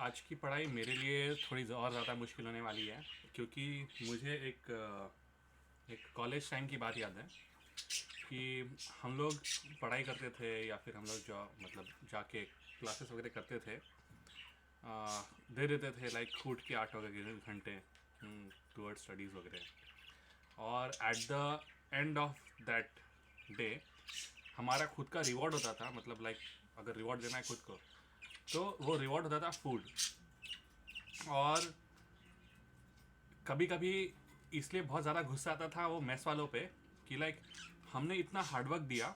आज की पढ़ाई मेरे लिए थोड़ी और ज़्यादा मुश्किल होने वाली है क्योंकि मुझे एक कॉलेज टाइम की बात याद है कि हम लोग पढ़ाई करते थे या फिर हम लोग जो मतलब जाके क्लासेस वगैरह करते थे। दे देते थे लाइक कूट के 8 घंटे टूवर्ड स्टडीज़ वगैरह, और at the end of that day हमारा खुद का रिवॉर्ड होता था। मतलब लाइक अगर रिवॉर्ड देना है खुद को तो वो रिवॉर्ड होता था फूड। और कभी कभी इसलिए बहुत ज़्यादा गुस्सा आता था वो मेस वालों पे कि लाइक हमने इतना हार्डवर्क दिया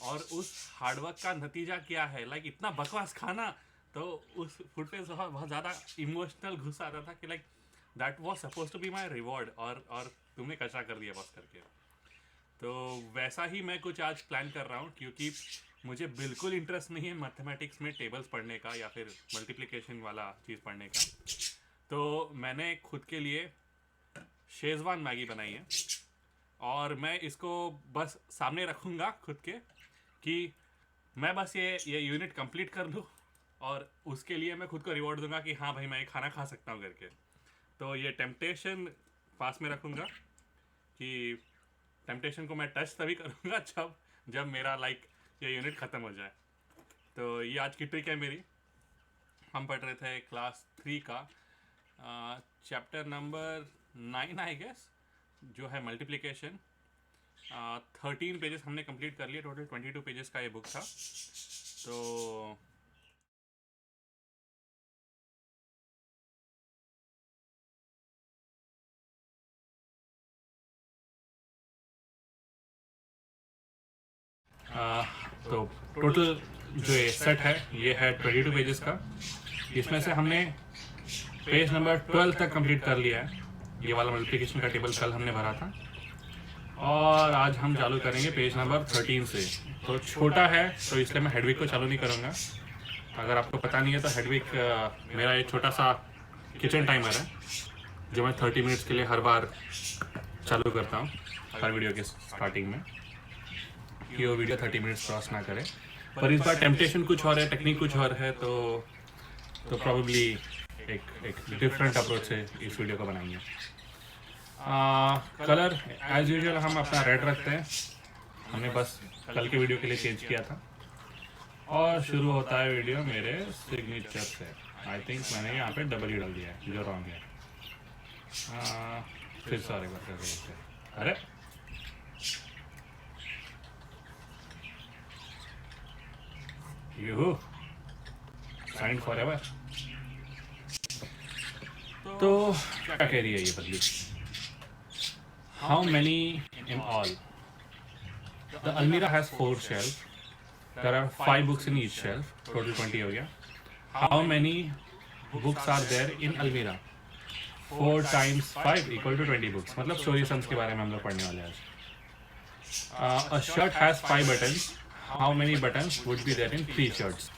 और उस हार्डवर्क का नतीजा क्या है, लाइक इतना बकवास खाना। तो उस फूड पे बहुत ज़्यादा इमोशनल गुस्सा आता था कि like that was suppose to be my reward, और तुमने कचरा कर दिया बस करके। तो वैसा ही मैं कुछ आज प्लान कर रहा हूँ क्योंकि मुझे बिल्कुल इंटरेस्ट नहीं है मैथमेटिक्स में टेबल्स पढ़ने का या फिर मल्टीप्लिकेशन वाला चीज़ पढ़ने का। तो मैंने खुद के लिए शेजवान मैगी बनाई है और मैं इसको बस सामने रखूँगा खुद के कि मैं बस ये यूनिट कंप्लीट कर लूँ और उसके लिए मैं खुद को रिवॉर्ड दूंगा कि हाँ भाई मैं ये खाना खा सकता हूँ करके। तो ये टेम्पटेशन पास में रखूँगा कि टेम्पटेशन को मैं टच तभी करूँगा जब मेरा लाइक ये यूनिट ख़त्म हो जाए। तो ये आज की ट्रिक है मेरी। हम पढ़ रहे थे क्लास 3 का चैप्टर नंबर 9 आई गेस, जो है मल्टीप्लिकेशन। 13 पेजेस हमने कंप्लीट कर लिए, टोटल 22 पेजेस का ये बुक था। तो आ, तो टोटल जो ये सेट है ये है 22 पेजेस का। इसमें से हमने पेज नंबर 12 तक कंप्लीट कर लिया है। ये वाला मल्टीप्लिकेशन का टेबल कल हमने भरा था और आज हम चालू करेंगे पेज नंबर 13 से। तो छोटा है तो इसलिए मैं हेडविक को चालू नहीं करूँगा। अगर आपको पता नहीं है तो हेडविक मेरा एक छोटा सा किचन टाइमर है जो मैं 30 मिनट्स के लिए हर बार चालू करता हूँ हर वीडियो के स्टार्टिंग में, कि वो वीडियो 30 मिनट्स क्रॉस ना करे। पर इस बार टेम्पटेशन कुछ और है, टेक्निक कुछ और है, तो प्रॉब्ली एक डिफरेंट अप्रोच से इस वीडियो को बनाएंगे। कलर एज यूजुअल हम अपना रेड रखते हैं, हमने बस कल के वीडियो के लिए चेंज किया था। और शुरू होता है वीडियो मेरे सिग्नेचर से। आई थिंक मैंने यहाँ पे डबल डाल दिया है जो रॉन्ग है। फिर सारे बात कर रहे थे। अरे यूहू साइन फॉर एवर। तो क्या कह रही है ये बदली? How many in all? The अलमीरा has 4 shelf, there are 5 books in each shelf, total 20 हो गया। How many books are there in अलमीरा? 4 times 5 equal to 20 बुक्स। मतलब स्टोरी सम्स के बारे में हम लोग पढ़ने वाले हैं आज। A shirt has 5 buttons, how many buttons would be there in 3 shirts?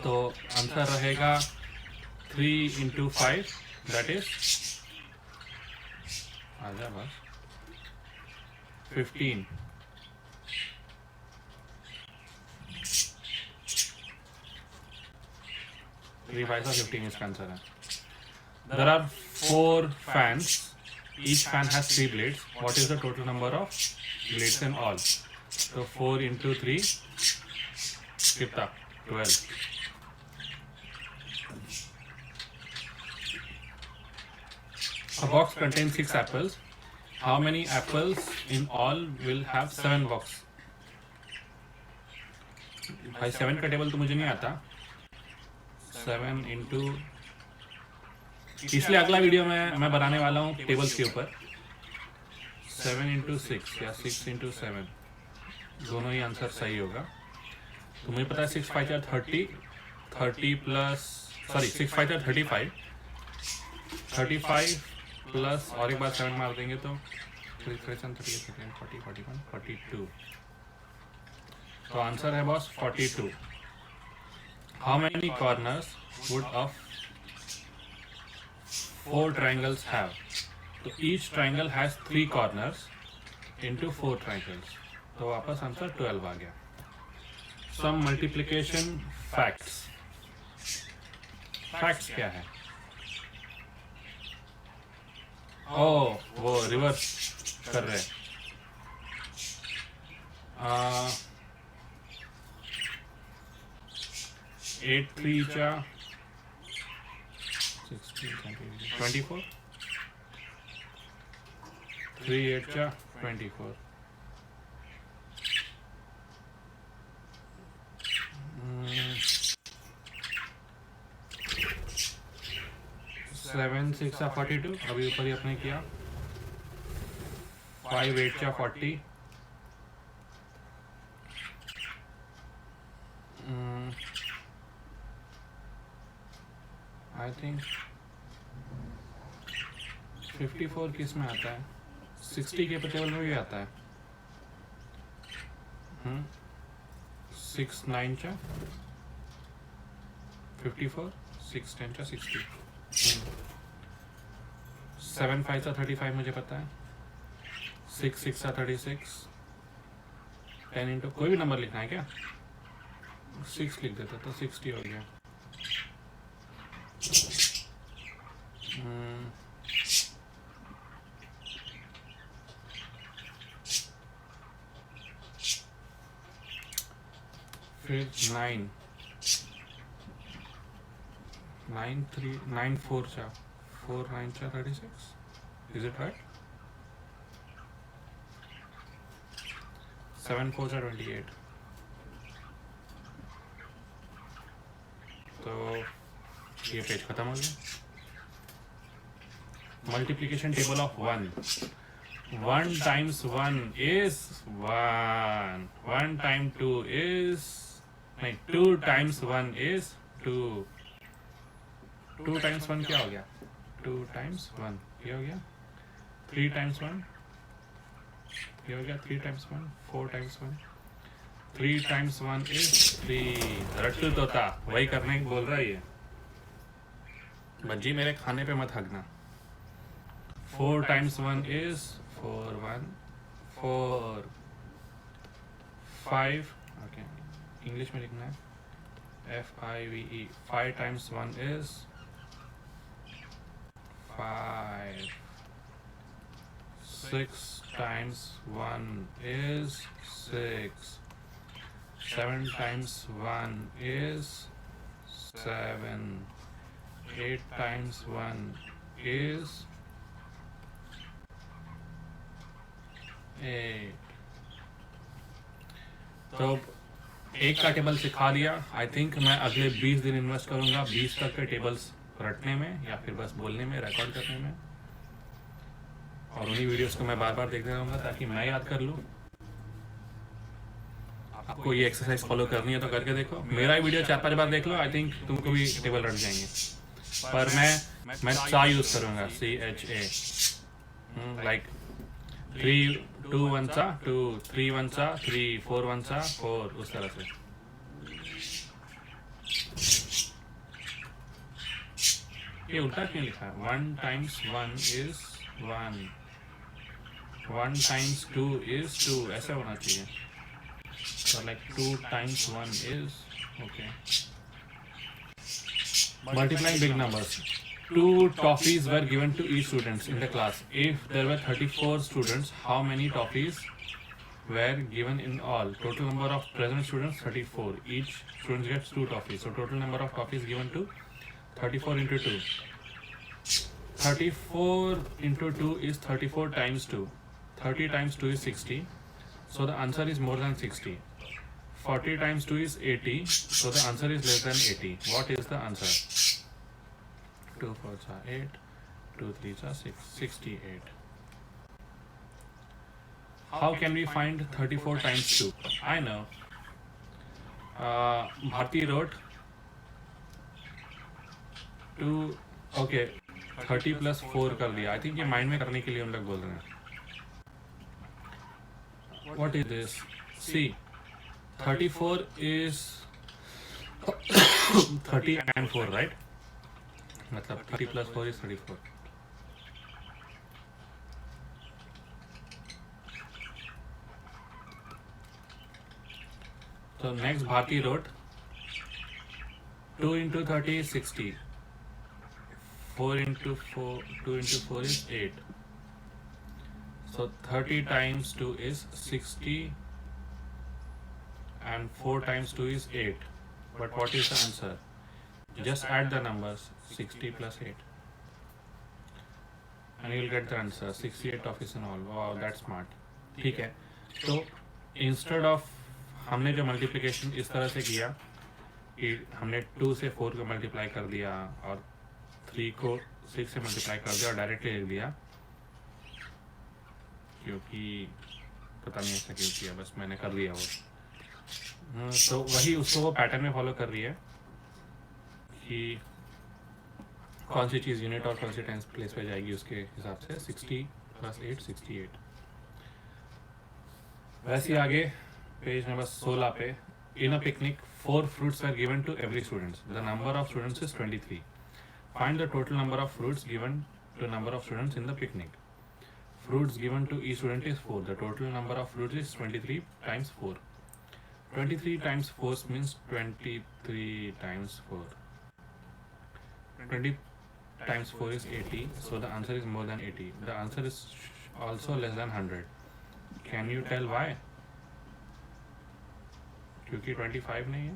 तो आंसर रहेगा 3 into 5, that is आजा बस 15। थ्री 5 का 15 इसका आंसर है। There are 4 fans. Each fan has 3 blades. What is the total number of blades in all? So 4 into 3, कितना? 12. A box contains 6 apples. How many apples in all will have 7 box? भाई 7 का table तो मुझे नहीं आता। 7 into, इसलिए अगला video में मैं बनाने वाला हूँ टेबल्स के ऊपर। 7 into 6 या 6 into 7, दोनों ही आंसर सही होगा। तो मुझे पता है 6 5 30, 30 प्लस 6 5 35, 35 प्लस और एक बार 7 मार देंगे तो 40 41 42। तो आंसर है boss 42। How many corners would of 4 triangles have? तो each triangle has 3 corners into 4 triangles, तो वापस आंसर 12 आ गया। Some multiplication facts. फैक्ट्स क्या है? ओ, वो रिवर्स कर रहे हैं। 8 3 चा 24, 3 8 चा 24, 7 6 चा 42, अभी ऊपर ही अपने किया। 5 8 चा 40, आई थिंक 54 किस में आता है? 60 के टेबल में भी आता है। 6 9 चा 54, 6 10 चा 60, 7 5 चा 35 मुझे पता है। 6 6 चा 36, 10 इंटू कोई भी नंबर लिखना है क्या? 6 लिख देता तो 60 हो गया। फिर 9 9 3 9 4 चा 4 9 चा 36, इज इट राइट? 7 4 चा 28, तो ये पेज खत्म हो गया। Multiplication table of 1 times 1 is 1, 1 time 2 is नहीं, 2 टाइम्स 1 is 2, 2 टाइम्स 1 क्या हो गया? 2 टाइम्स 1 ये हो गया। 3 टाइम्स 1 ये हो गया। 3 टाइम्स 1 4 टाइम्स 1, 3 टाइम्स 1 is 3। रट्टू तोता वही करने बोल रहा है ये। बज्जी मेरे खाने पे मत हगना। 4 टाइम्स 1 is 4 1 4, 5 ओके इंग्लिश में लिखना है FIVE। 5 times 1 is 5, 6 times 1 is 6, 7 times 1 is 7, 8 times 1 is 8। तो एक का टेबल सिखा दिया। आई थिंक मैं अगले 20 दिन इन्वेस्ट करूंगा 20 तक के टेबल्स रटने में या फिर बस बोलने में, रिकॉर्ड करने में, और उन्हीं वीडियोस को मैं बार बार देखता रहूंगा ताकि मैं याद कर लूँ। आपको ये एक्सरसाइज फॉलो करनी है तो करके देखो। मेरा ही वीडियो 4 5 बार देख लो, आई थिंक तुमको भी टेबल रट जाएंगे। पर मैं चा यूज करूंगा, CHA, लाइक 3 2 1 चा 2, 3 1 चा 3, 4 1 चा 4, उस तरह से। ये उल्टा क्यों लिखा है? 1 टाइम्स 1 is 1, 1 टाइम्स 2 is 2, ऐसा होना चाहिए। So like 2 times 1 is okay. Multiplying big numbers. 2 toffees were given to each student in the class. If there were 34 students, how many toffees were given in all? Total number of present students 34. Each student gets 2 toffees. So total number of toffees given to 34 into 2. 34 into 2 is 34 times 2. 30 times 2 is 60. So the answer is more than 60. 40 times 2 is 80. So the answer is less than 80. What is the answer? 2 4s are 8, 2 3s are 6, 68. How can we find 34 times 2? I know. Bharti wrote 2, okay, 30 plus 4 कर दिया। I think ये mind में करने के लिए हम लोग बोल रहे हैं। What is this? See, 34 is 30 and 4, right? मतलब 30 plus 4 is 34. So next Bharti wrote 2 into 30 is 60. 4 into 4, 2 into 4 is 8. So 30 times 2 is 60 and 4 times 2 is 8. But what is the answer? Just add the numbers 60 plus 8 and you'll get the answer 68 office and all. Wow, that's smart. ठीक है, तो instead of हमने जो multiplication इस तरह से किया कि हमने 2 से 4 को मल्टीप्लाई कर दिया और 3 को 6 से मल्टीप्लाई कर दिया और डायरेक्टली लिख दिया, क्योंकि पता नहीं ऐसा क्यों किया, बस मैंने कर दिया वो। तो वही उसको वो पैटर्न में फॉलो कर रही है कि कौन सी चीज़ यूनिट और कौन सी टेंस प्लेस पे जाएगी उसके हिसाब से। 60 प्लस 8 68। वैसे आगे पेज नंबर 16 पे, इन अ picnic 4 fruits were given to every student. The number of students is 23. Find the total number of fruits given to number of students in the picnic. Fruits given to each student is 4. The total number of fruits is 23 times 4. 23 times 4 means 23 times 4. 20 times 4 is 80. So the answer is more than 80. The answer is also less than 100. Can you tell why? क्योंकि 25 नहीं है।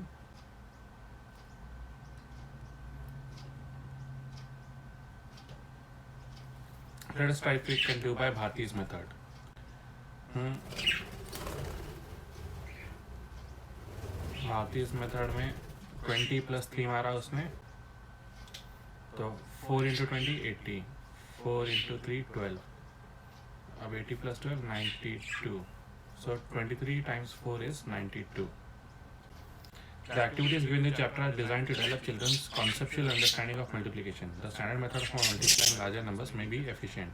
Let us try if we can do by Bharti's method. Bharti's method में 20 plus 3 मारा उसने, तो 4 into 20 80, 4 into 3 12, अब 80 plus 12 92. So 23 times 4 is 92. The activities given in the chapter are designed to develop children's conceptual understanding of multiplication. The standard method for multiplying larger numbers may be efficient,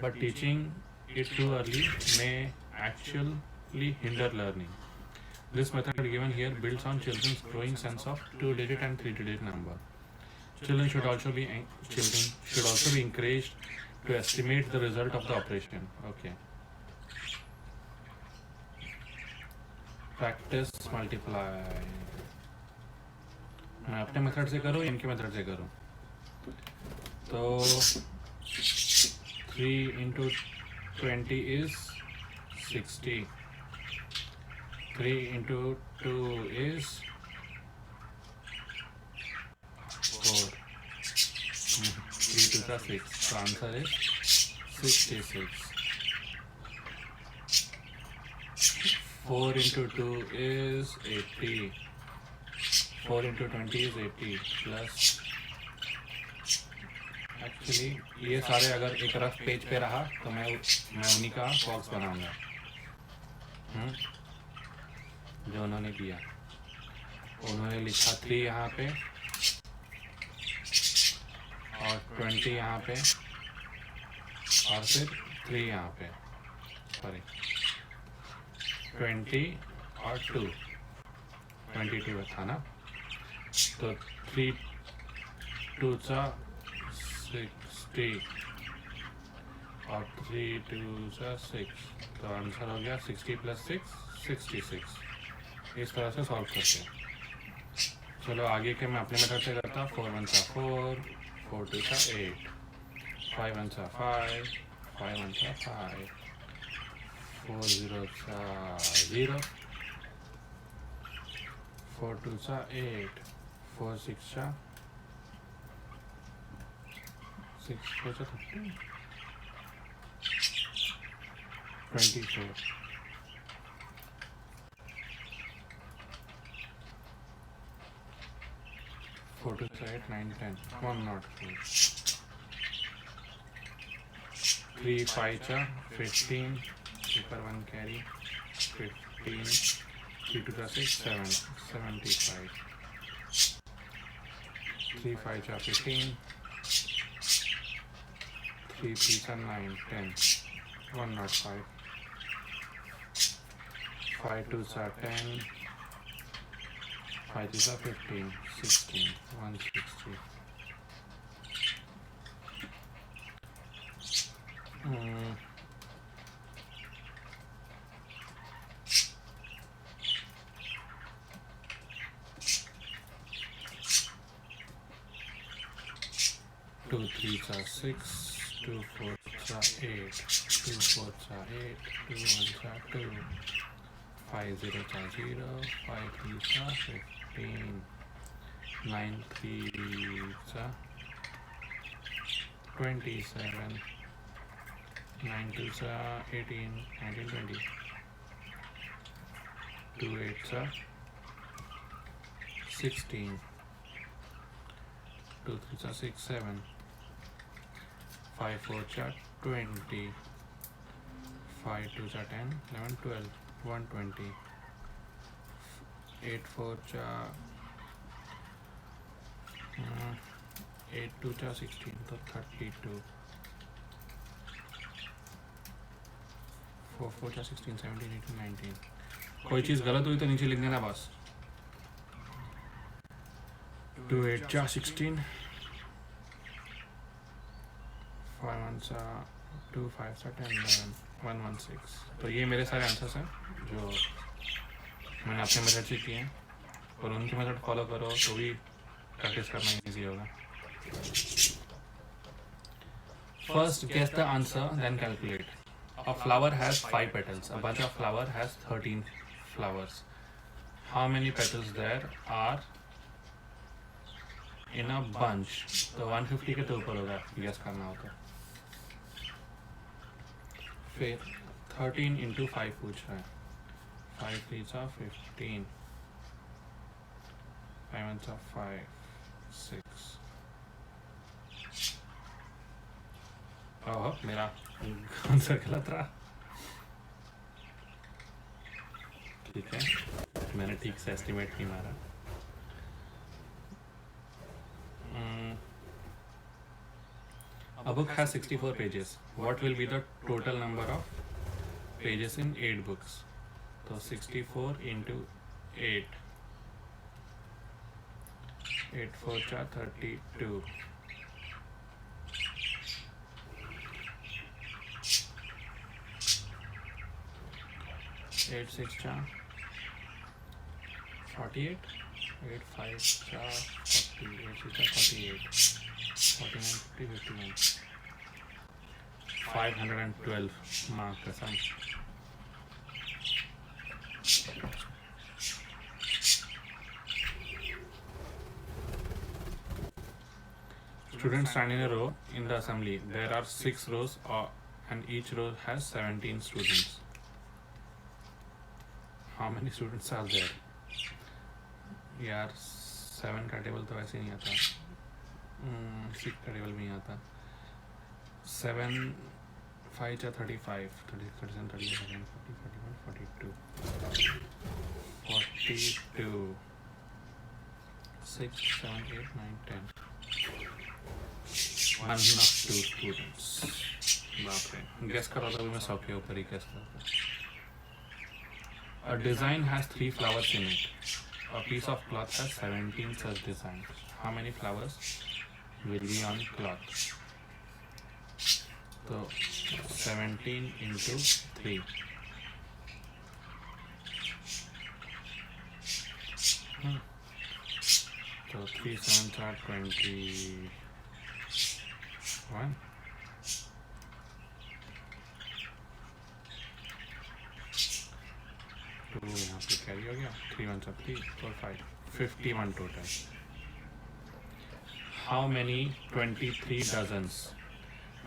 but teaching it too early may actually hinder learning. This method given here builds on children's growing sense of 2-digit and 3-digit number. Children should also be encouraged to estimate the result of the operation. Okay. Practice multiply मैं अपने method से करूँ, इनके method से करूँ, तो 3 into 20 is 60, 3 into 2 is 4, 3 to the 6, so answer is 66. 4 into 2 is 80, 4 into 20 is 80 plus, actually ये सारे अगर एक रफ पेज पे रहा तो मैं उन्हीं का बॉक्स बनाऊंगा जो उन्होंने दिया। उन्होंने लिखा 3 यहाँ पे और 20 यहाँ पे और फिर 3 यहाँ पे, सॉरी 20 और 2, 22 था ना, तो 3 2 सा 60 और 3 2 सा 6, तो आंसर हो गया 60 plus 6 66। इस तरह से सॉल्व करते हैं। चलो आगे के मैं अपने मेथड से करता। 4 1 सा 4, 4 2 सा 8, 5 1 सा 5, 5 1 सा 5, 4 0 सा 0, 4 2 सा 8, 4 6 सा 6, 4 सा 30, 24, 4 2 सा 8 9 10, 104, 3 5 सा 15, ऊपर 1 carry 15, 3 2 सा 6 7 75, 3 5 सा 15, 3 3 सा 9 10, 105, 5 2 सा 10, 5 3 सा 15 16, 160। 2 3s are 6, 2 4s are 8, 2 4s are 8, 2 1s are 2, 5 0s are 0, 5 3s are 15, 9 3s are 27, 9 2s are 18, 19 20, 2 8s are 16, 2 3s are 6 7, 5 4s are 20, 5 2s are 10, 11 12, 120, 8 4s are 8 2s are 16, तो 32, 4 4s are 16, 17 18 19. कोई चीज़ गलत हुई तो नीचे लिख देना बस. 2 8 are 16, 5 1s are 2, 5s are 10, 11, 1 1 6. तो ये मेरे सारे आंसर्स हैं जो मैंने अपने मेथड से किए हैं, और उनकी मेथड फॉलो करो तो भी प्रैक्टिस करना ईजी होगा. First guess the answer, then calculate. A flower has 5 petals. A bunch of flower has 13 flowers. How many petals there are in a bunch? तो 150 के तो ऊपर होगा guess करना हो तो. फिर 13 into 5 पूछ रहा है. 5 3s are 15, 5 1s are 5, 6. ओह मेरा आंसर गलत रहा. ठीक है, मैंने ठीक से एस्टिमेट नहीं मारा. A book has 64 pages. What will be the total number of pages in 8 books? So 64 into 8. 8 4 are 32. 8 6 are 48. 8 5 are 40. 8 6 are 48. 49 50 51. 512 माँ कसम. Students stand in a row in the assembly. There are 6 rows and each row has 17 students. How many students are there? यार 7 का table तो वैसे नहीं आता. 6 का table भी नहीं आता. 7 5 are 35, 30 37 38 40 41 42, 6 7 8 9 10. 1 not 2 students. बाप रे, गेस करा था भी मैं 100 के ऊपर ही गेस करता. A design has 3 flowers in it. A piece of cloth has 17 such designs. How many flowers will be on cloth? So 17 into 3. So 3 7s are 21. 2 यहाँ पे कैरी हो गया. 3 1s are 3 4 5 51 total. How many 23 dozens?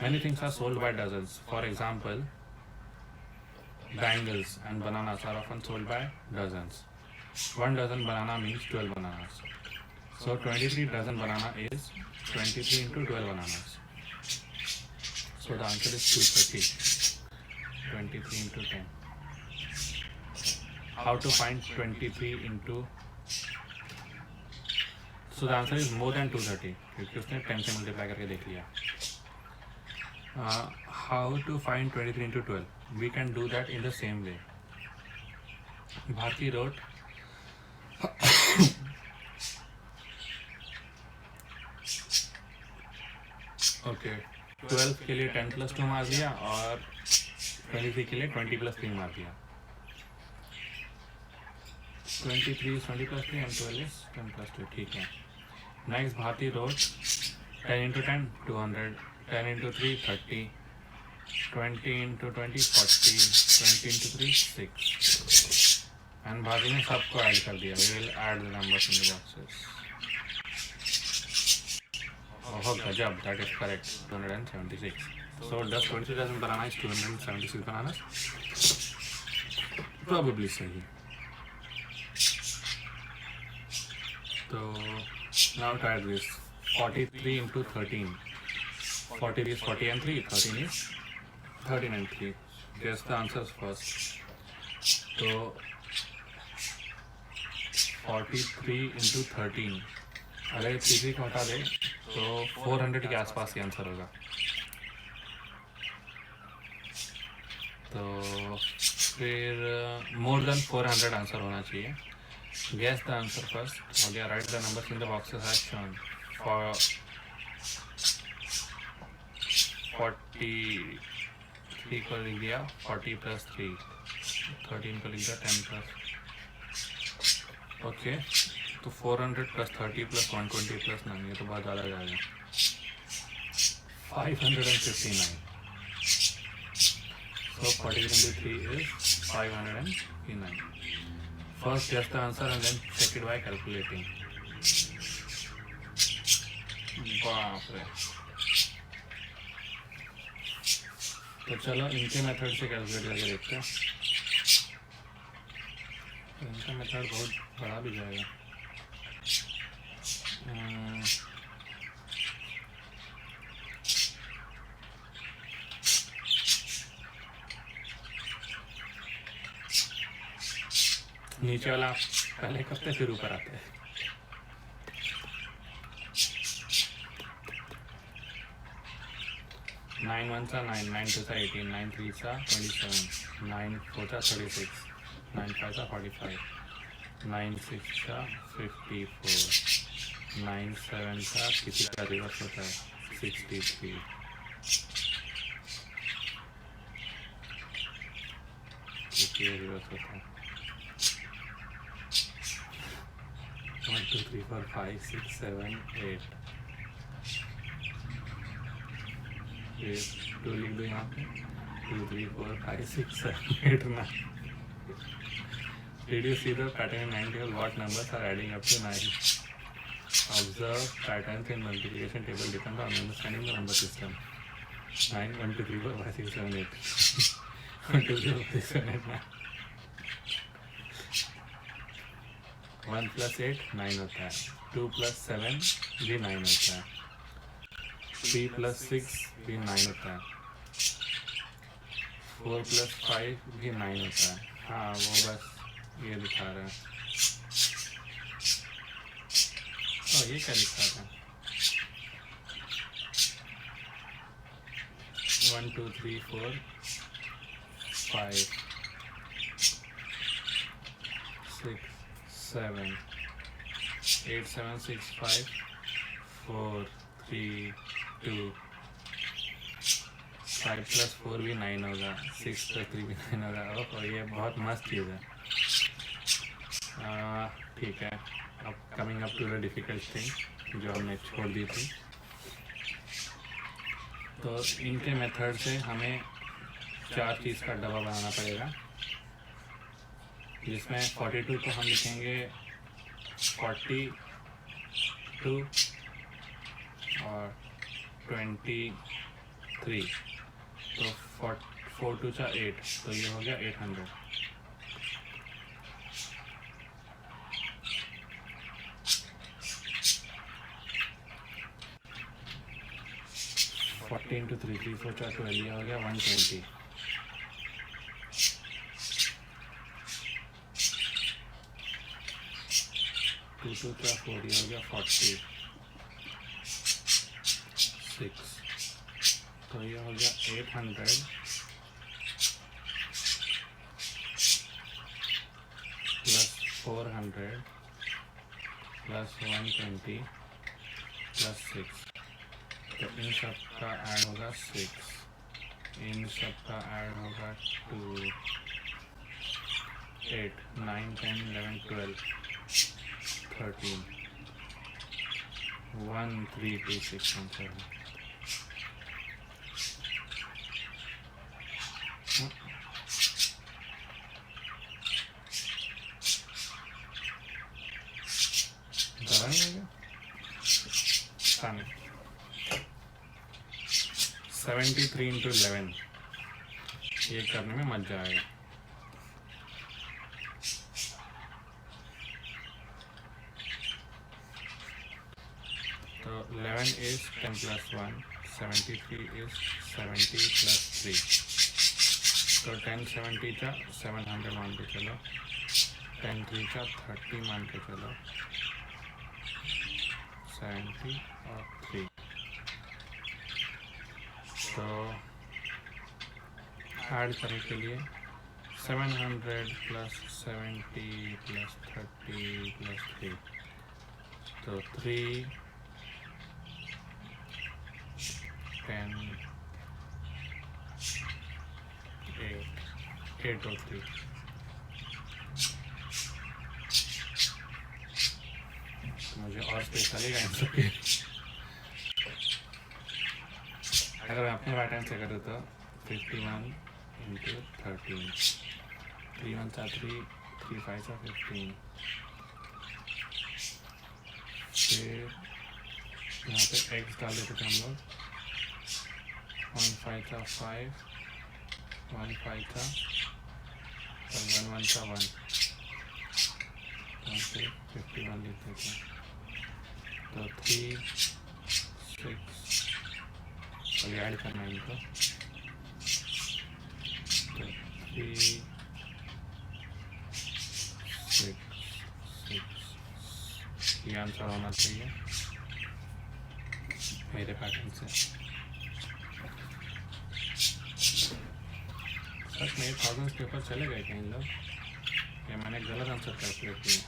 Many things are sold by dozens. For example, bangles and bananas are often sold by dozens. 1 dozen banana means 12 bananas. So 23 dozen banana is 23 into 12 bananas. So the answer is 230. 23 into 10. How to find 23 into? So the answer is more than 230 क्योंकि उसने 10 से multiply करके देख लिया. How to find 23 into 12? We can do that in the same way. Bharti wrote okay, 12 के लिए 10 plus 2 मार दिया और 23 के लिए 20 plus 3 मार दिया. 23 is 20 plus 3 and 12 is 10 plus 2. ठीक है. Next Bharti wrote 10 into 10 200, 10 into 3 30, 20 into 20 40, 20 into 3 6, and बाकी में सबको ऐड कर दिया. We will add the numbers in the boxes. Oh gajab, that is correct. 276. So does 23 dozen bananas 276 bananas? Probably सही. So now try this. 43 into 13. 40 is 40 and 3. 13 is 13 and 3. Guess the answers first. So 43 into 13. अरे 3 को हटा दे तो 400 के आसपास ही answer होगा. तो फिर मोर देन 400 आंसर होना चाहिए. Guess the answer first. हो गया. Write the numbers in the boxes as shown. For 43 को लिख दिया 40 plus 3. 13 को लिख दिया 10 plus. ओके. तो 400 plus 30 plus 120 plus 9. ये तो बहुत ज़्यादा जाएगा. 559. So 40 into 3 is 559. First guess the answer and then check it by calculating. बाप रे. तो चलो इनके मेथड से कैलकुलेट करके देखते हैं. इनका मेथड बहुत बड़ा भी जाएगा. नीचे वाला पहले करते फिर ऊपर आते हैं. नाइन वन सा 9, 9 टू सा 18, 9 3 सा 27, 9 4 सा 36, 9 5 सा 45, 9 6 सा 54, 9 7 सा किसी का रिवर्स होता है 63, किसी का रिवर्स होता है 1 2 3 4 5 6 7 8. फिर 2 लिख दो यहाँ पे. 2 3 4 5 6 7 8 9. Did you see the pattern in 9 table? What numbers are adding up to 9? Observe patterns in multiplication table depend on understanding the number system. 9 1 2 3 4 5 6 7 8. 1 2 3 4 5 6 7 8 9. 1 plus 8 9 होता है. 2 plus 7 भी 9 होता है. 3 plus 6 भी 9 होता है. 4 plus 5 भी 9 होता है. हाँ वो बस ये दिखा रहा है. और ये क्या दिखा रहा है? 1 2 3 4 5 6 7 8 7 6 5 4 3 2. 5 plus 4 भी 9 होगा. 6 plus 3 भी 9 होगा. और ये बहुत मस्त चीज़ है. ठीक है. अब coming up to the difficult thing जो हमने छोड़ दी थी. तो इनके मेथड से हमें 4 चीज़ का डब्बा बनाना पड़ेगा, जिसमें 42 को हम लिखेंगे 42 और 23. तो 4 2 चा 8. तो ये हो गया 800. into 3 3 4 4 12 ये हो गया 120. 2 2 4 4 ये हो गया 40. 6 तो ये हो गया 800 प्लस 400 प्लस 120 प्लस 6. तो इन सब का ऐड होगा 6. इन सब का ऐड होगा 2 8 9 10 11 12 13. 13267. ज़्यादा नहीं हो गया? 73 इंटू 11 ये करने में मजा आएगा. तो 11 is 10 plus 1, 73 is 70 plus 3. तो 10 70 का 700 मान के चलो, 10 3 का 30 मान के चलो, 70 और 3. तो ऐड करने के लिए 700 प्लस 70 प्लस 30 प्लस 3, तो 3 10 8 और 3. मुझे और स्पेस लगेगा इन सब के. अगर मैं अपने राइट हैंड से करूँ तो 51 इंटू 13, 3 1 3, 3 5 15. फिर यहाँ पे एक्स डाल देते थे हम लोग. 1 5 था 5, 1 5 था, और 1 1 था 1. यहाँ पे 51 लिखते थे. तो 3 6 और ऐड करना है इनको. तो 3 6 6 ये आंसर होना चाहिए मेरे पैटर्न से. सच में 1000 पेपर चले गए थे इन लोग, या मैंने गलत आंसर कैलकुलेट किया.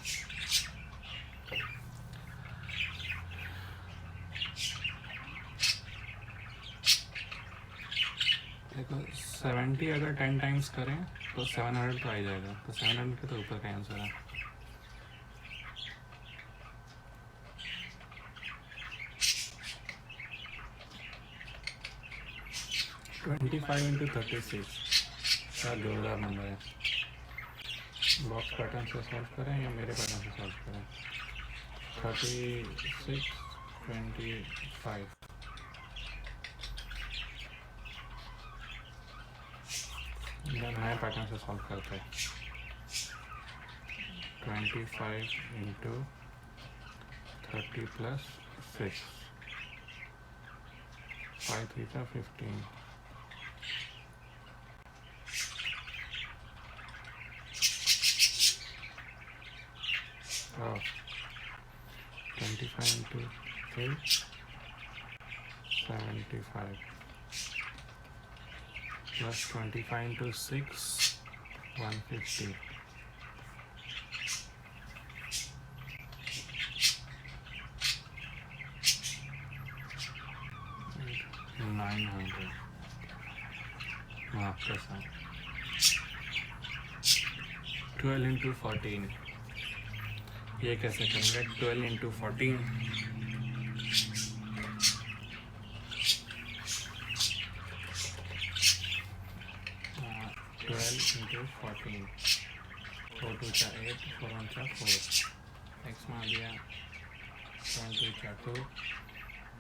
देखो 70 अगर 10 टाइम्स करें तो 700 तो आ जाएगा. तो 700 के तो ऊपर का आंसर है. ट्वेंटी 25 इंटू 36 क्या जोरदार नंबर है. बॉक्स पैटर्न से सॉल्व करें या मेरे पैटर्न से सॉल्व करें. 36 25 नए पैटर्न से सॉल्व करते हैं. 25 इंटू 30 प्लस 6, 5 3 का 15. Oh, 25 into 8, 75 plus 25 into 6, 150. And 900. आपके साथ 12 into 14. ये कैसे करेंगे. 12 इंटू 14, 12 इंटू 14, 4 2 का 8, 4 1 का 4. एक्स में आ गया 1 2 का 2,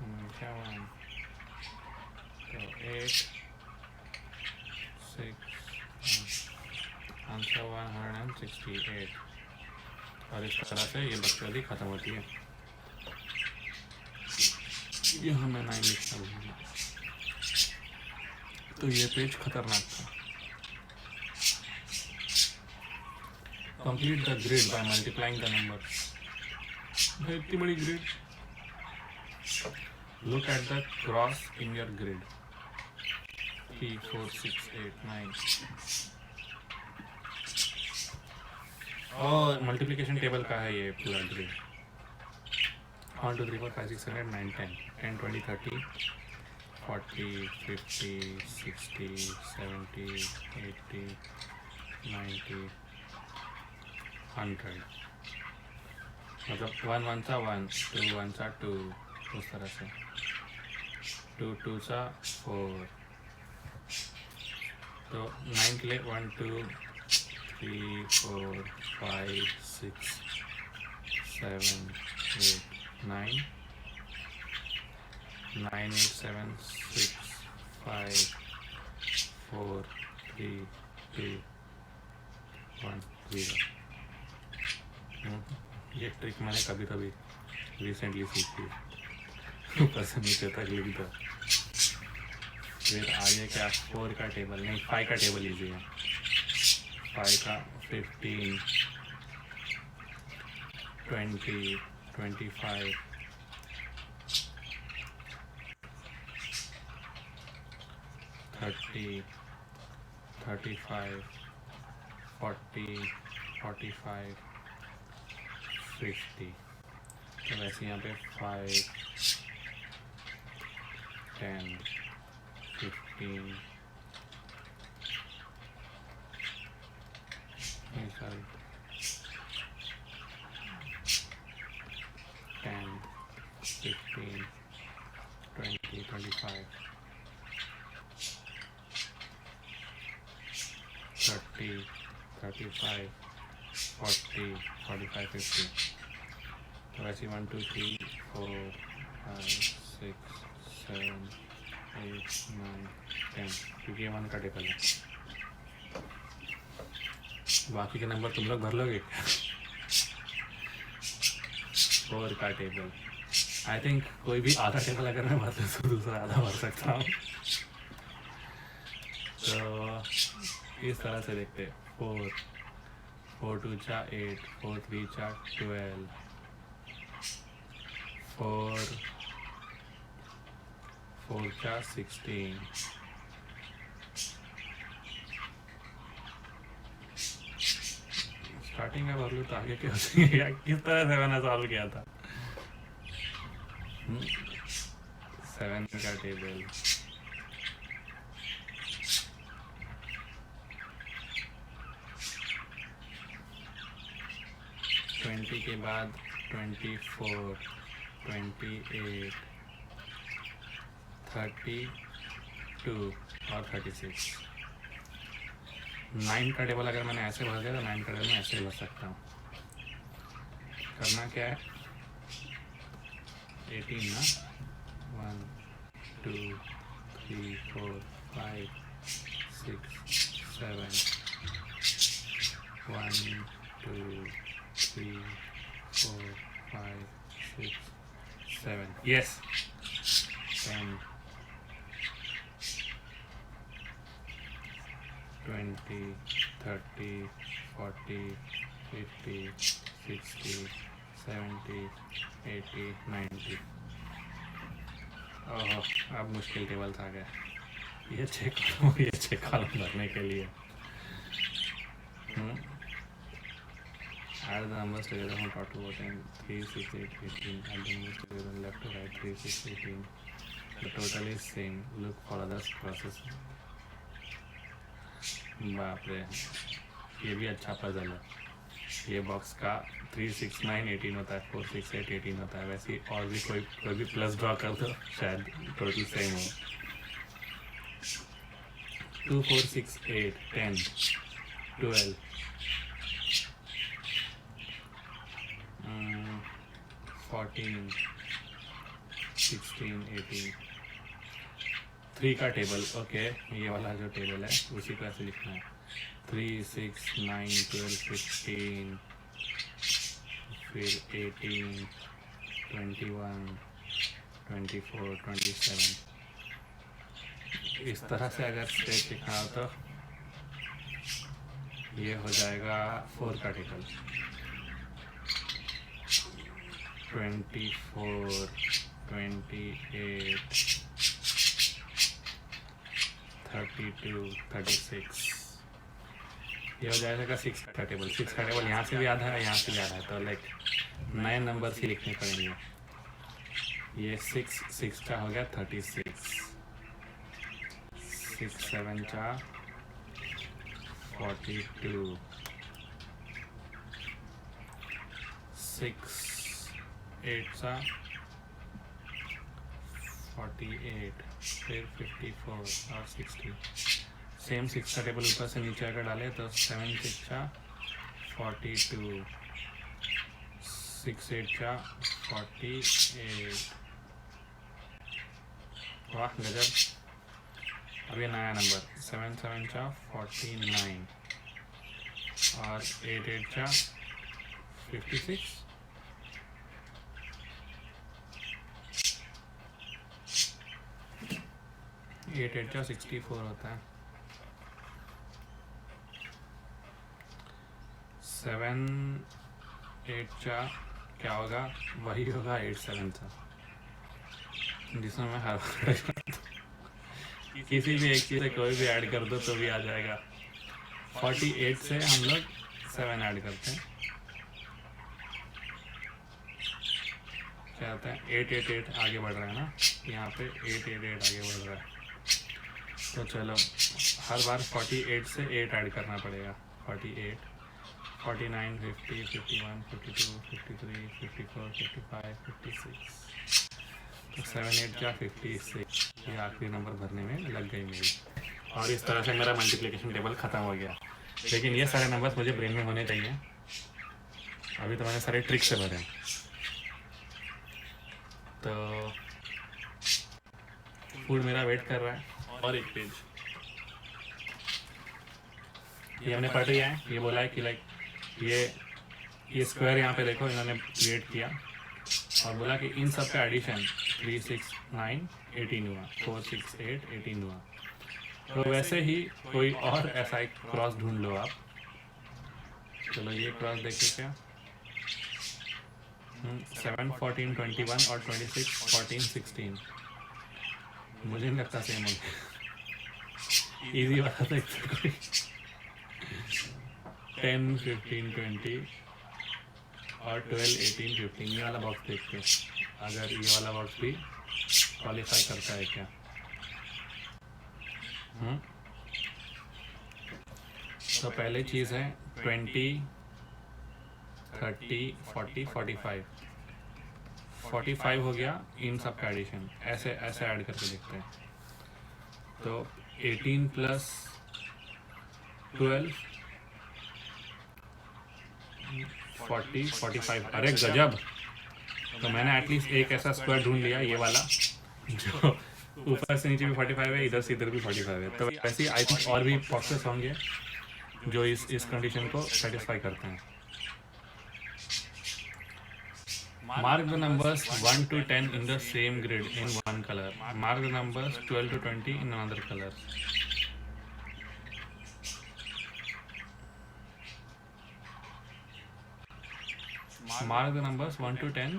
1 का 1. तो 8 6 आंसर 168. और इस तरह से ये बकचोदी ख़त्म होती है. यहाँ मैं 9 लिखता हूँ. तो ये पेज खतरनाक था. Complete the grid by multiplying the numbers. इतनी बड़ी grid. Look at the cross in your grid. 3 4 6 8 9. और मल्टीप्लिकेशन टेबल का है ये पूरा ग्रिड. 1 2 3 4 5 6 7 8 9 10 10 20 30 40 50 60 70 80 90 100. मतलब 1 1 सा 1, 2 1 सा 2, उस तरह से 2 2 सा 4, तो 9 के लिए 1 2 3 4 5 6 7 8 9 9 8 7 6 5 4 3 2 1 0। ये ट्रिक मैंने कभी कभी रिसेंटली सीखी, ऊपर से नीचे तक लिख दो। फिर आगे क्या 4 का टेबल नहीं 5 का टेबल लीजिए। 5 का 15 20 25 30 35 40 45 50। तो वैसे यहाँ पे 5 10 15 sorry 10 15 20 25 30 35 40 45 50। तो वैसे 1 2 3 4 5 6 7 8 9 10, क्योंकि ये 1 का टेबल है। बाकी के नंबर तुम लोग भर लोगे। 4 का टेबल, आई थिंक कोई भी आधा टेबल अगर मैं भर तो दूसरा आधा भर सकता हूँ। तो इस तरह से देखते 4 4 2 चा 8 4 3 चा 12 4 चा 16 स्टार्टिंग में भर लूँ तो आगे क्या हो जाएगा। किस तरह से मैंने सॉल्व किया था। 7 का टेबल 20 के बाद 24 28 32 और 36। 9 का टेबल अगर मैंने ऐसे भर दिया तो 9 का टेबल मैं ऐसे भर सकता हूँ। करना क्या है 18 ना 1 2 3 4 5 6 7 1 2 3 4 5 6 7 yes 10 20 30 40 50 60 70 80 90। ओह अब मुश्किल टेबल था गया। ये 6 कॉलम भरने के लिए add the numbers together from top to bottom 3 6 8 18, add the numbers together left to right 3 6 18, the total is same, look for other process। बाप रे, ये भी अच्छा पजल है। ये बॉक्स का 3 6 9 18 होता है, 4 6 8 18 होता है। वैसे और भी कोई भी प्लस ड्रॉ कर दो शायद टोटल सेम हो। 2 4 6 8 10 12 14 16 18। 3 का टेबल ओके, ये वाला जो टेबल है उसी को ऐसे लिखना है। 3 6 9 12 15 फिर 18 21 24 27। इस तरह से अगर स्टेप लिखना हो तो ये हो जाएगा 4 का टेबल। 24 28 32 36। ये हो जाएगा 6 का टेबल। 6 का टेबल यहाँ से भी आधा है, यहाँ से भी आधा है, तो लाइक नए नंबर ही लिखने पड़ेंगे। ये 6 का हो गया 36, 6 7 का 42, 6 8 का 48, फिर 54 और 60। सेम 6 का टेबल ऊपर से नीचे आकर डाले तो 7 6 42, 6 8 48। वाह गजब। अभी नया नंबर 7 7 49 और 8 8 56। 8 8 64 होता है। 7 8 क्या होगा? वही होगा 8 7 था, जिसमें मैं हर किसी भी एक चीज़ से कोई भी ऐड कर दो तो भी आ जाएगा। 48 से हम लोग 7 ऐड करते हैं, क्या होता है? 8 8 8 आगे बढ़ रहा है ना, यहाँ पे 8 8 8 आगे बढ़ रहा है। तो चलो हर बार 48 से 8 ऐड करना पड़ेगा। 48 49 50 51 52 53 54 55 56। तो 7 8 56। ये आखिरी नंबर भरने में लग गई मेरी, और इस तरह से मेरा मल्टीप्लिकेशन टेबल ख़त्म हो गया। लेकिन ये सारे नंबर्स मुझे ब्रेन में होने चाहिए। अभी तो मैंने सारे ट्रिक से भरे। तो फूड मेरा वेट कर रहा है। और एक पेज ये हमने पढ़ लिया है। ये बोला है कि लाइक ये स्क्वायर यहाँ पे देखो इन्होंने क्रिएट किया और बोला कि इन सब का एडिशन 3 6 9 18 हुआ, 4 6 8 18 हुआ। तो वैसे ही कोई और ऐसा एक क्रॉस ढूंढ लो आप। चलो ये क्रॉस देखिए क्या। 7 14 21 और 26 14 16। मुझे नहीं लगता सेम होगा। इजी वाला देखते कोई 10 15 20 और 12 18 15। ये वाला बॉक्स देखते हैं अगर ये वाला बॉक्स भी क्वालिफाई करता है क्या। तो पहले चीज़ है 20 30 40 45। 45 हो गया इन सब का एडिशन। ऐसे ऐसे ऐड करके देखते हैं। तो 18 प्लस 12 40 45। अरे गजब। तो मैंने एटलीस्ट एक ऐसा स्क्वायर ढूंढ लिया, ये वाला जो ऊपर से नीचे भी 45 है, इधर से इधर भी 45 है। तो वैसे ही आई थिंक और भी बॉक्सेस होंगे जो इस कंडीशन को सेटिस्फाई करते हैं। Mark the numbers 1 to 10 in the same grid in one color. Mark the numbers 12 to 20 in another color. Mark the numbers 1 to 10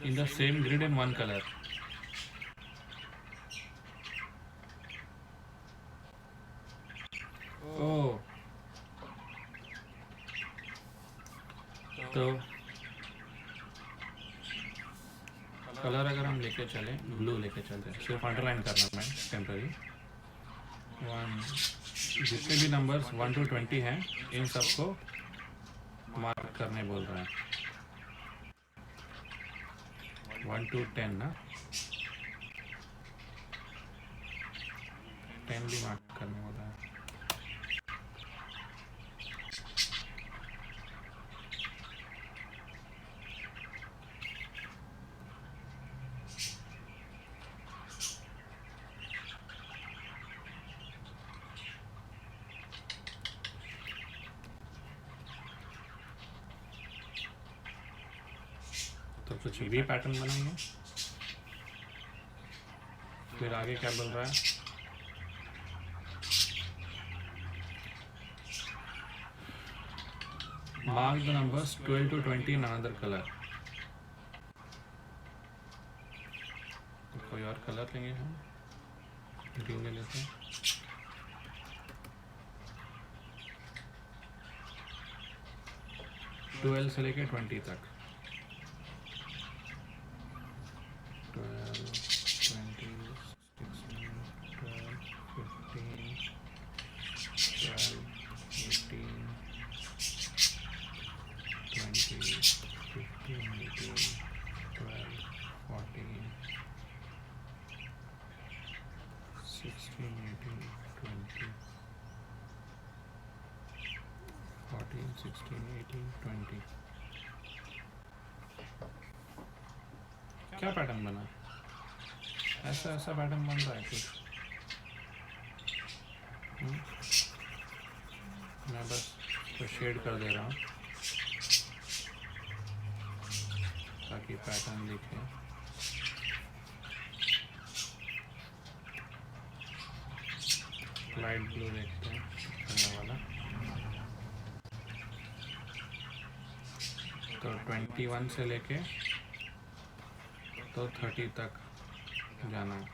in the same grid in one color. Oh. तो colour अगर हम लेके चले, blue लेके चलते हैं। सिर्फ underline करना मैं टेम्पररी। 1 जितने भी नंबर्स 1 to 20 हैं इन सबको मार्क करने बोल रहा है। 1 to 10 ना, 10 भी मार्क करने बोल रहा है। तो कुछ भी पैटर्न बनाएंगे। फिर आगे क्या बोल रहा है? Mark the numbers 12 to 20 in another colour. तो कोई और कलर लेंगे हम, ग्रीन ले लेते हैं। ट्वेल्व से लेके 20 तक। 12 20 16 12 15 12 18 20 16, 18, 20। क्या पैटर्न बना? ऐसा ऐसा पैटर्न बन रहा है कुछ। मैं बस तो शेड कर दे रहा हूँ ताकि पैटर्न दिखे। लाइट ब्लू देखते हैं करने वाला। तो 21 से लेके तो 30 तक जाना है।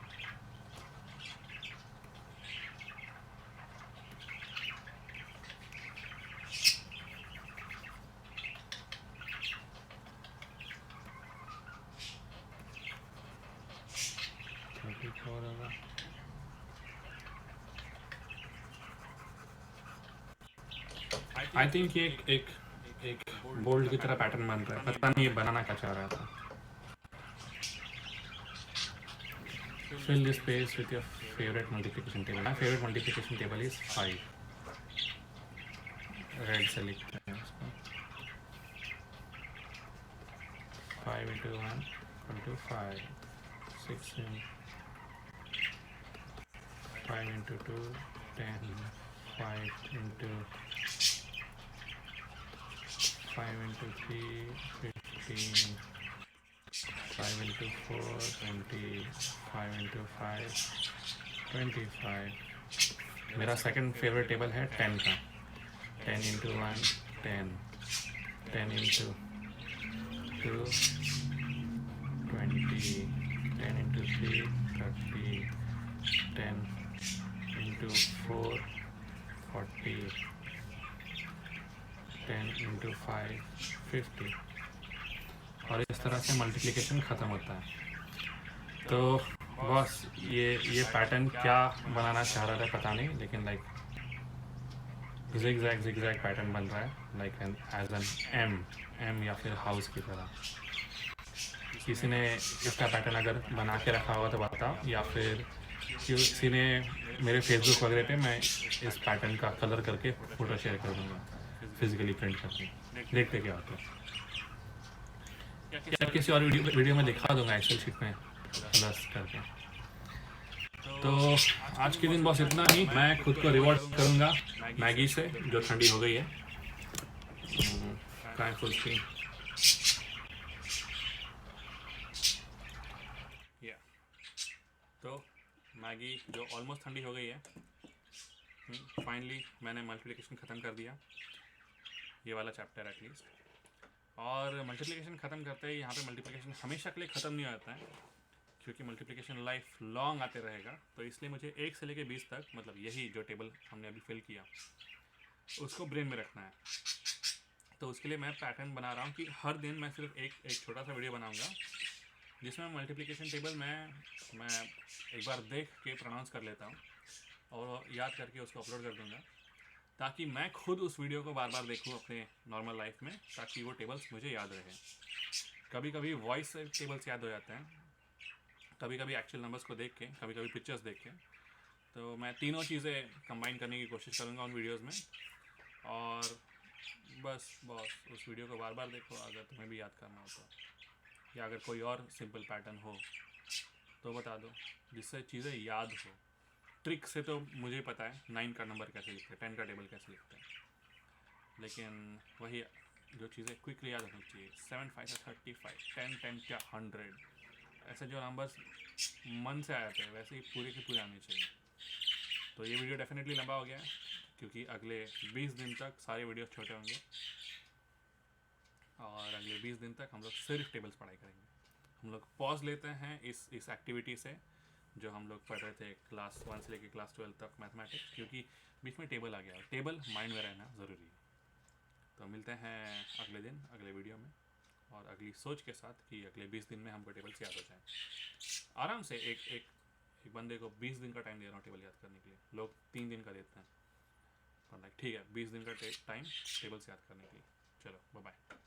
आई थिंक ये एक बोल्ड की तरह पैटर्न बन रहा है। पता नहीं ये बनाना क्या चाह रहा था। Fill this space with your favorite multiplication table. My favorite multiplication table is 5. Red से लिखते हैं इसको। 5 into 1 into 5. 6 5 into 2 10. 5 into 5 into 3 15. 5 into 4 20. 5 into 5 25. मेरा सेकंड फेवरेट टेबल है 10 का। 10 into 1 10. 10 into 2 20. 10 into 3 30. 10 into 4 40. 10 into 5 50। और इस तरह से मल्टीप्लिकेशन ख़त्म होता है। तो बस ये पैटर्न क्या बनाना चाह रहा था पता नहीं, लेकिन लाइक zigzag पैटर्न बन रहा है, लाइक एज एन एम या फिर हाउस की तरह। किसी ने इसका पैटर्न अगर बना के रखा होगा तो बताओ, या फिर किसी ने मेरे फेसबुक वगैरह पे मैं इस पैटर्न का कलर करके फ़ोटो शेयर कर दूँगा फिजिकली प्रिंट करके। देखते क्या होता है। या किसी और वीडियो में दिखा दूंगा एक्सेल शीट में प्लस करके। तो आज के दिन बस इतना ही। मैं खुद को रिवॉर्ड करूंगा मैगी से, जो ठंडी हो गई है। काइंड फुल स्क्रीन या तो मैगी जो ऑलमोस्ट ठंडी हो गई है। फाइनली मैंने मल्टीप्लिकेशन ख़त्म कर दिया, ये वाला चैप्टर एटलीस्ट। और मल्टीप्लिकेशन ख़त्म करते ही यहाँ पे मल्टीप्लिकेशन हमेशा के लिए ख़त्म नहीं होता है, क्योंकि मल्टीप्लिकेशन लाइफ लॉन्ग आते रहेगा। तो इसलिए मुझे 1 से लेके 20 तक, मतलब यही जो टेबल हमने अभी फिल किया, उसको ब्रेन में रखना है। तो उसके लिए मैं पैटर्न बना रहा हूँ कि हर दिन मैं सिर्फ एक छोटा सा वीडियो बनाऊँगा जिसमें मल्टीप्लिकेशन टेबल मैं एक बार देख के प्रोनाउंस कर लेता हूँ और याद करके उसको अपलोड कर दूँगा, ताकि मैं खुद उस वीडियो को बार बार देखूँ अपने नॉर्मल लाइफ में, ताकि वो टेबल्स मुझे याद रहे। कभी कभी वॉइस से टेबल्स याद हो जाते हैं, कभी कभी एक्चुअल नंबर्स को देख के, कभी कभी पिक्चर्स देख के। तो मैं तीनों चीज़ें कंबाइन करने की कोशिश करूँगा उन वीडियोज़ में। और बस उस वीडियो को बार बार देखो अगर तुम्हें भी याद करना हो तो, या अगर कोई और सिंपल पैटर्न हो तो बता दो जिससे चीज़ें याद हो। ट्रिक से तो मुझे पता है 9 का नंबर कैसे लिखते हैं, 10 का टेबल कैसे लिखते हैं, लेकिन वही जो चीज़ें क्विकली याद होनी चाहिए। 7 5 35, 10 10 क्या 100, ऐसे जो नंबर्स मन से आ जाते हैं वैसे ही पूरे के पूरे आने चाहिए। तो ये वीडियो डेफिनेटली लंबा हो गया है, क्योंकि अगले 20 दिन तक सारे वीडियोस छोटे होंगे और अगले 20 दिन तक हम लोग सिर्फ टेबल्स पढ़ाई करेंगे। हम लोग पॉज लेते हैं इस एक्टिविटी से जो हम लोग पढ़ रहे थे क्लास 1 से लेकर क्लास 12 तक मैथमेटिक्स, क्योंकि बीच में टेबल आ गया और टेबल माइंड में रहना ज़रूरी है। तो मिलते हैं अगले दिन अगले वीडियो में, और अगली सोच के साथ कि अगले 20 दिन में हमको टेबल्स याद हो जाए आराम से। एक बंदे को 20 दिन का टाइम दे रहा हूँ टेबल याद करने के लिए। लोग 3 दिन का देते हैं, पर लाइक ठीक है 20 दिन का टाइम टेबल्स याद करने के लिए। चलो बाय बाय।